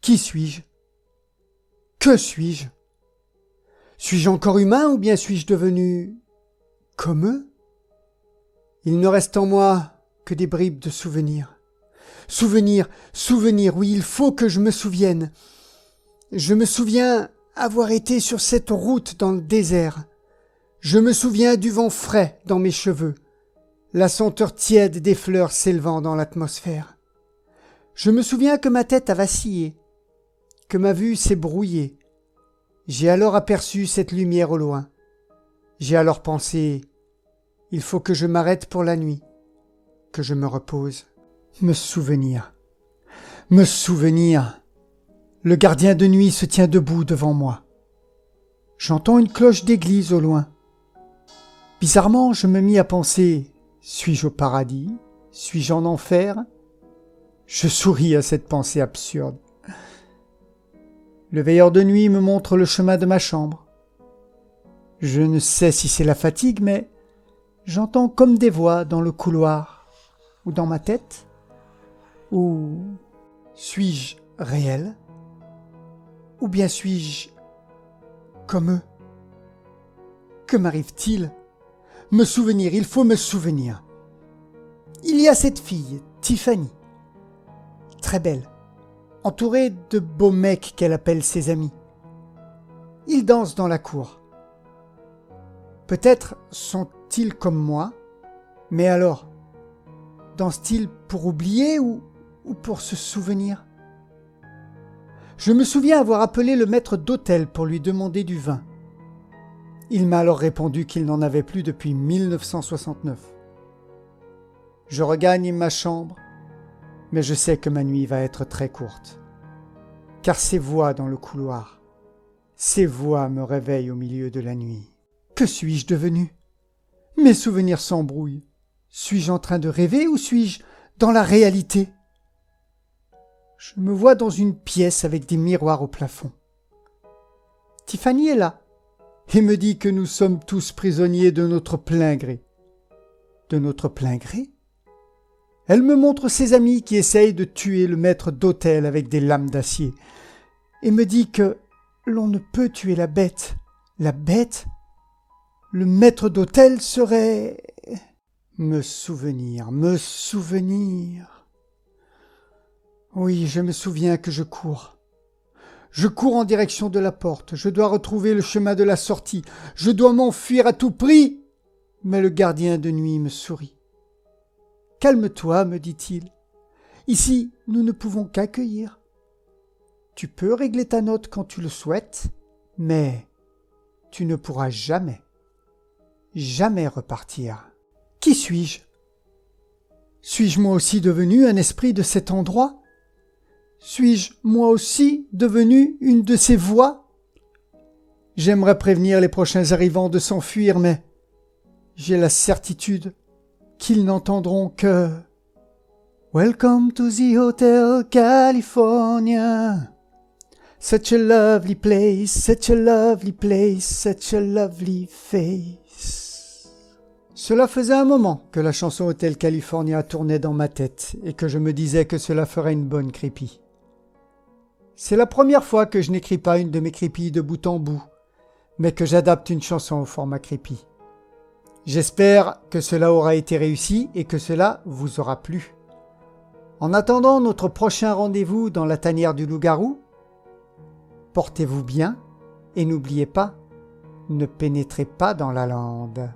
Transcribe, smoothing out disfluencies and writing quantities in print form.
Qui suis-je? Que suis-je? Suis-je encore humain ou bien suis-je devenu comme eux? Il ne reste en moi que des bribes de souvenirs. Souvenirs, souvenirs, oui, il faut que je me souvienne. Je me souviens avoir été sur cette route dans le désert. Je me souviens du vent frais dans mes cheveux, la senteur tiède des fleurs s'élevant dans l'atmosphère. Je me souviens que ma tête a vacillé, que ma vue s'est brouillée. J'ai alors aperçu cette lumière au loin. J'ai alors pensé, il faut que je m'arrête pour la nuit, que je me repose. Me souvenir. Me souvenir. Le gardien de nuit se tient debout devant moi. J'entends une cloche d'église au loin. Bizarrement, je me mis à penser, suis-je au paradis? Suis-je en enfer? Je souris à cette pensée absurde. Le veilleur de nuit me montre le chemin de ma chambre. Je ne sais si c'est la fatigue, mais j'entends comme des voix dans le couloir ou dans ma tête. Ou suis-je réel? Ou bien suis-je comme eux? Que m'arrive-t-il? Me souvenir, il faut me souvenir. Il y a cette fille, Tiffany, très belle, entourée de beaux mecs qu'elle appelle ses amis. Ils dansent dans la cour. Peut-être sont-ils comme moi, mais alors, dansent-ils pour oublier ou pour se souvenir? Je me souviens avoir appelé le maître d'hôtel pour lui demander du vin. Il m'a alors répondu qu'il n'en avait plus depuis 1969. Je regagne ma chambre, mais je sais que ma nuit va être très courte. Car ces voix dans le couloir, ces voix me réveillent au milieu de la nuit. Que suis-je devenu? Mes souvenirs s'embrouillent. Suis-je en train de rêver ou suis-je dans la réalité? Je me vois dans une pièce avec des miroirs au plafond. Tiffany est là et me dit que nous sommes tous prisonniers de notre plein gré. De notre plein gré? Elle me montre ses amis qui essayent de tuer le maître d'hôtel avec des lames d'acier et me dit que l'on ne peut tuer la bête. La bête? Le maître d'hôtel serait... Me souvenir, me souvenir. Oui, je me souviens que je cours. Je cours en direction de la porte. Je dois retrouver le chemin de la sortie. Je dois m'enfuir à tout prix. Mais le gardien de nuit me sourit. « Calme-toi, me dit-il. Ici, nous ne pouvons qu'accueillir. Tu peux régler ta note quand tu le souhaites, mais tu ne pourras jamais, jamais repartir. Qui suis-je? Suis-je moi aussi devenu un esprit de cet endroit? Suis-je moi aussi devenu une de ces voix? J'aimerais prévenir les prochains arrivants de s'enfuir, mais j'ai la certitude qu'ils n'entendront que « Welcome to the Hotel California. Such a lovely place, such a lovely place, such a lovely face. » Cela faisait un moment que la chanson Hotel California tournait dans ma tête et que je me disais que cela ferait une bonne creepy. C'est la première fois que je n'écris pas une de mes creepy de bout en bout, mais que j'adapte une chanson au format creepy. J'espère que cela aura été réussi et que cela vous aura plu. En attendant notre prochain rendez-vous dans la tanière du loup-garou, portez-vous bien et n'oubliez pas, ne pénétrez pas dans la lande.